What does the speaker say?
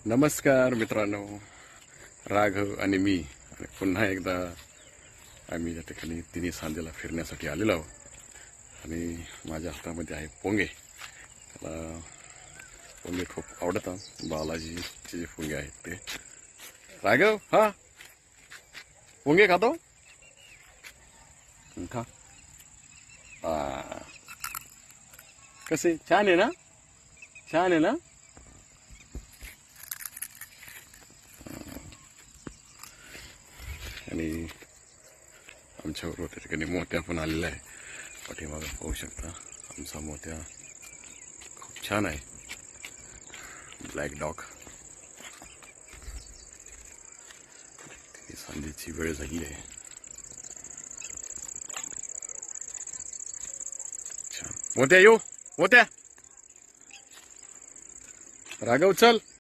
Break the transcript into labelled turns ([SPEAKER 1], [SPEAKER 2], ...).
[SPEAKER 1] नमस्कार मित्रांनो, राघव आणि मी पुन्हा एकदा आम्ही या ठिकाणी तिन्ही सांजेला फिरण्यासाठी आलेलो आहोत आणि माझ्या हातामध्ये आहे पोंगे. त्याला पोंगे खूप आवडतात. बालाजीचे जे पोंगे आहेत ते. राघव हा पोंगे खातो खा. कसे छान आहे ना, छान आहे ना. आणि आमच्याबरोबर त्या ठिकाणी मोत्या पण आलेला आहे. पाठीमागे पाहू शकता आमचा मोत्या खूप छान आहे. Black dog. सांजेची वेळ झाली आहे. छान मोत्या येऊ. मोत्या राघव चल.